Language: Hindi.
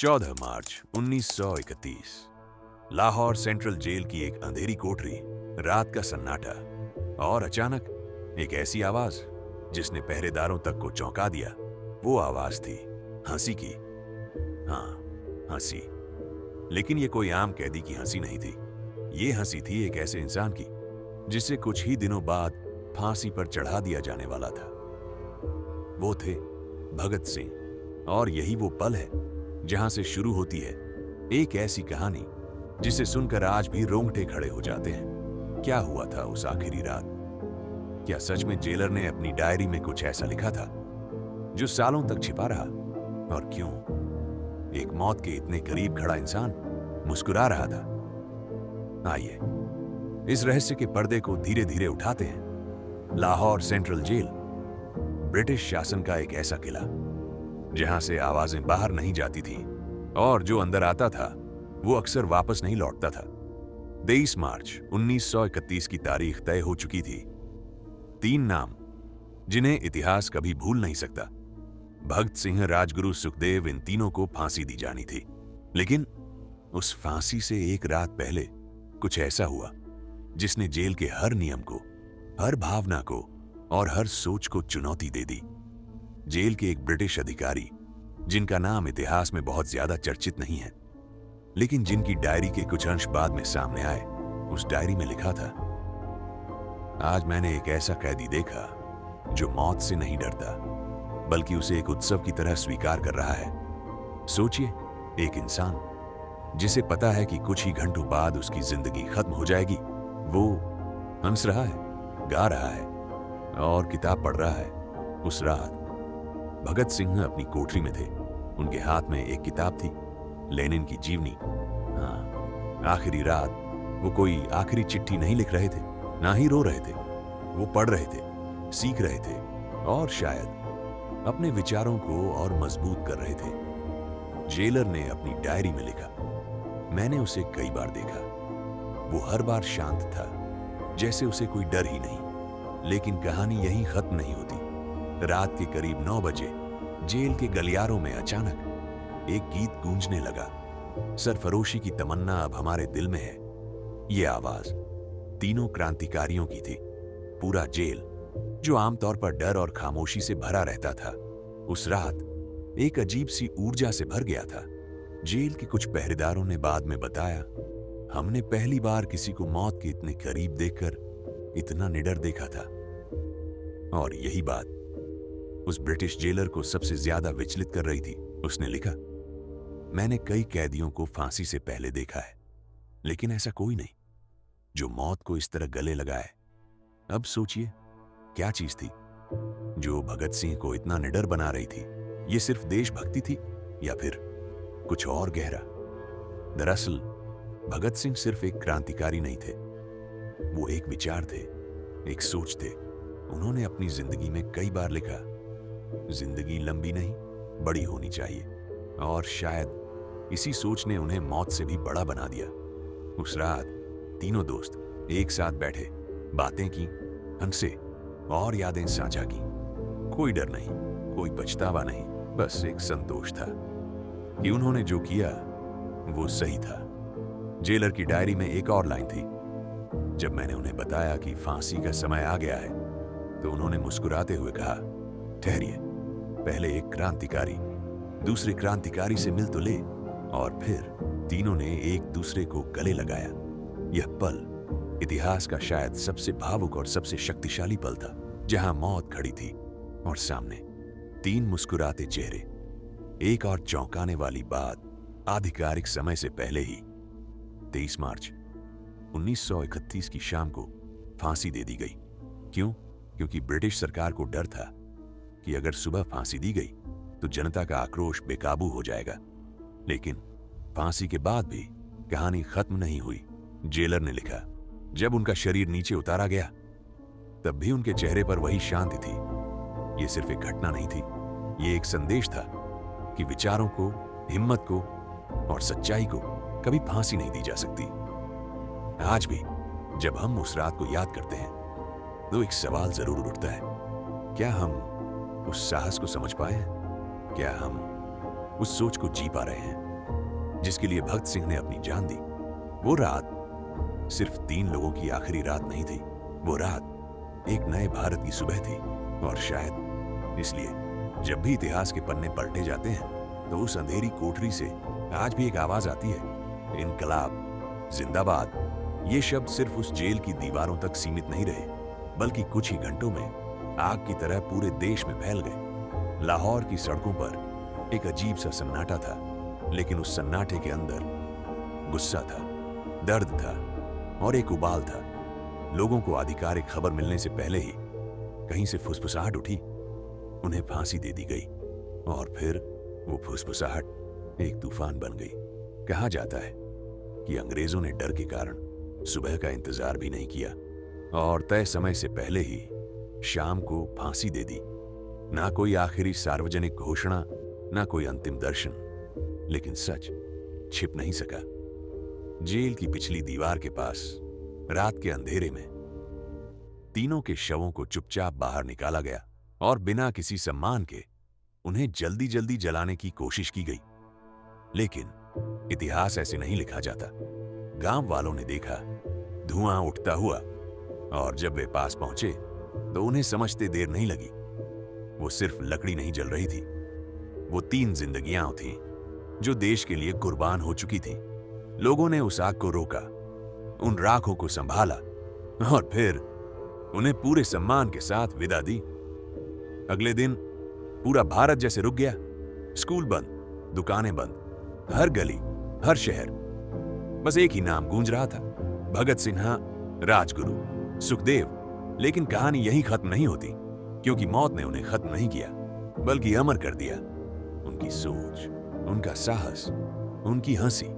14 मार्च 1931 लाहौर सेंट्रल जेल की एक अंधेरी कोठरी, रात का सन्नाटा और अचानक एक ऐसी आवाज जिसने पहरेदारों तक को चौंका दिया। वो आवाज थी हंसी की। हाँ, हंसी। लेकिन ये कोई आम कैदी की हंसी नहीं थी। ये हंसी थी एक ऐसे इंसान की जिसे कुछ ही दिनों बाद फांसी पर चढ़ा दिया जाने वाला था। वो थे भगत सिंह। और यही वो पल है जहां से शुरू होती है एक ऐसी कहानी जिसे सुनकर आज भी रोंगटे खड़े हो जाते हैं। क्या हुआ था उस आखिरी रात? क्या सच में जेलर ने अपनी डायरी में कुछ ऐसा लिखा था जो सालों तक छिपा रहा? और क्यों एक मौत के इतने करीब खड़ा इंसान मुस्कुरा रहा था? आइए इस रहस्य के पर्दे को धीरे धीरे उठाते हैं। लाहौर सेंट्रल जेल ब्रिटिश शासन का एक ऐसा किला जहां से आवाजें बाहर नहीं जाती थीं और जो अंदर आता था वो अक्सर वापस नहीं लौटता था। 23 मार्च 1931 की तारीख तय हो चुकी थी। 3 नाम जिन्हें इतिहास कभी भूल नहीं सकता। भगत सिंह, राजगुरु, सुखदेव, इन तीनों को फांसी दी जानी थी। लेकिन उस फांसी से एक रात पहले कुछ ऐसा हुआ जिसने जेल के हर नियम को, हर भावना को और हर सोच को चुनौती दे दी। जेल के एक ब्रिटिश अधिकारी जिनका नाम इतिहास में बहुत ज्यादा चर्चित नहीं है, लेकिन जिनकी डायरी के कुछ अंश बाद में सामने आए। उस डायरी में लिखा था, आज मैंने एक ऐसा कैदी देखा जो मौत से नहीं डरता बल्कि उसे एक उत्सव की तरह स्वीकार कर रहा है। सोचिए, एक इंसान जिसे पता है कि कुछ ही घंटों बाद उसकी जिंदगी खत्म हो जाएगी, वो हंस रहा है, गा रहा है और किताब पढ़ रहा है। उस रात भगत सिंह अपनी कोठरी में थे। उनके हाथ में एक किताब थी, लेनिन की जीवनी। हाँ, आखिरी रात वो कोई आखिरी चिट्ठी नहीं लिख रहे थे, ना ही रो रहे थे। वो पढ़ रहे थे, सीख रहे थे और शायद अपने विचारों को और मजबूत कर रहे थे। जेलर ने अपनी डायरी में लिखा, मैंने उसे कई बार देखा। वो हर बार शांत था, जैसे उसे कोई डर ही नहीं। लेकिन कहानी यहीं खत्म नहीं होती। रात के करीब 9 बजे जेल के गलियारों में अचानक एक गीत गूंजने लगा। सरफरोशी की तमन्ना अब हमारे दिल में है। ये आवाज तीनों क्रांतिकारियों की थी। पूरा जेल, जो आमतौर पर डर और खामोशी से भरा रहता था, उस रात एक अजीब सी ऊर्जा से भर गया था। जेल के कुछ पहरेदारों ने बाद में बताया, हमने पहली बार किसी को मौत के इतने करीब देखकर इतना निडर देखा था। और यही बात उस ब्रिटिश जेलर को सबसे ज्यादा विचलित कर रही थी। उसने लिखा, मैंने कई कैदियों को फांसी से पहले देखा है, लेकिन ऐसा कोई नहीं जो मौत को इस तरह गले लगाए। अब सोचिए, क्या चीज थी जो भगत सिंह को इतना निडर बना रही थी? ये सिर्फ देशभक्ति थी या फिर कुछ और गहरा? दरअसल भगत सिंह सिर्फ एक क्रांतिकारी नहीं थे, वो एक विचार थे, एक सोच थे। उन्होंने अपनी जिंदगी में कई बार लिखा, जिंदगी लंबी नहीं, बड़ी होनी चाहिए। और शायद इसी सोच ने उन्हें मौत से भी बड़ा बना दिया। उस रात तीनों दोस्त एक साथ बैठे, बातें की, हंसे और यादें साझा की। कोई डर नहीं, कोई पछतावा नहीं, बस एक संतोष था कि उन्होंने जो किया वो सही था। जेलर की डायरी में एक और लाइन थी, जब मैंने उन्हें बताया कि फांसी का समय आ गया है तो उन्होंने मुस्कुराते हुए कहा, ठहरिए, पहले एक क्रांतिकारी दूसरे क्रांतिकारी से मिल तो ले। और फिर तीनों ने एक दूसरे को गले लगाया। यह पल इतिहास का शायद सबसे भावुक और सबसे शक्तिशाली पल था, जहां मौत खड़ी थी और सामने 3 मुस्कुराते चेहरे। एक और चौंकाने वाली बात, आधिकारिक समय से पहले ही 23 मार्च 1931 की शाम को फांसी दे दी गई। क्यों? क्योंकि ब्रिटिश सरकार को डर था कि अगर सुबह फांसी दी गई तो जनता का आक्रोश बेकाबू हो जाएगा। लेकिन फांसी के बाद भी कहानी खत्म नहीं हुई। जेलर ने लिखा, जब उनका शरीर नीचे उतारा गया तब भी उनके चेहरे पर वही शांति थी। यह सिर्फ एक घटना नहीं थी, यह एक संदेश था कि विचारों को, हिम्मत को और सच्चाई को कभी फांसी नहीं दी जा सकती। आज भी जब हम उस रात को याद करते हैं तो एक सवाल जरूर उठता है, क्या हम उस साहस को समझ पाए हैं? क्या हम उस सोच को जी पा रहे हैं? जिसके लिए भगत सिंह ने अपनी जान दी। वो रात सिर्फ 3 लोगों की आखिरी रात नहीं थी, वो रात एक नए भारत की सुबह थी। और शायद इसलिए जब भी इतिहास के पन्ने पलटे जाते हैं तो उस अंधेरी कोठरी से आज भी एक आवाज आती है, इनकलाब जिंदाबाद। ये शब्द सिर्फ उस जेल की दीवारों तक सीमित नहीं रहे, बल्कि कुछ ही घंटों में आग की तरह पूरे देश में फैल गए। लाहौर की सड़कों पर एक अजीब सा सन्नाटा था, लेकिन उस सन्नाटे के अंदर गुस्सा था, दर्द था और एक उबाल था। लोगों को आधिकारिक खबर मिलने से पहले ही कहीं से फुसफुसाहट उठी, उन्हें फांसी दे दी गई और फिर वो फुसफुसाहट एक तूफान बन गई। कहा जाता है कि अंग्रेजों ने डर के कारण सुबह का इंतजार भी नहीं किया और तय समय से पहले ही शाम को फांसी दे दी। ना कोई आखिरी सार्वजनिक घोषणा, ना कोई अंतिम दर्शन, लेकिन सच छिप नहीं सका। जेल की पिछली दीवार के पास रात के अंधेरे में तीनों के शवों को चुपचाप बाहर निकाला गया और बिना किसी सम्मान के उन्हें जल्दी जल्दी जलाने की कोशिश की गई। लेकिन इतिहास ऐसे नहीं लिखा जाता। गांव वालों ने देखा धुआं उठता हुआ, और जब वे पास पहुंचे तो उन्हें समझते देर नहीं लगी। वो सिर्फ लकड़ी नहीं जल रही थी, वो 3 जिंदगियां थीं जो देश के लिए कुर्बान हो चुकी थी। लोगों ने उस आग को रोका, उन राखों को संभाला और फिर उन्हें पूरे सम्मान के साथ विदा दी। अगले दिन पूरा भारत जैसे रुक गया। स्कूल बंद, दुकानें बंद, हर गली, हर शहर बस एक ही नाम गूंज रहा था, भगत सिन्हा, राजगुरु, सुखदेव। लेकिन कहानी यहीं खत्म नहीं होती, क्योंकि मौत ने उन्हें खत्म नहीं किया, बल्कि अमर कर दिया। उनकी सोच, उनका साहस, उनकी हंसी।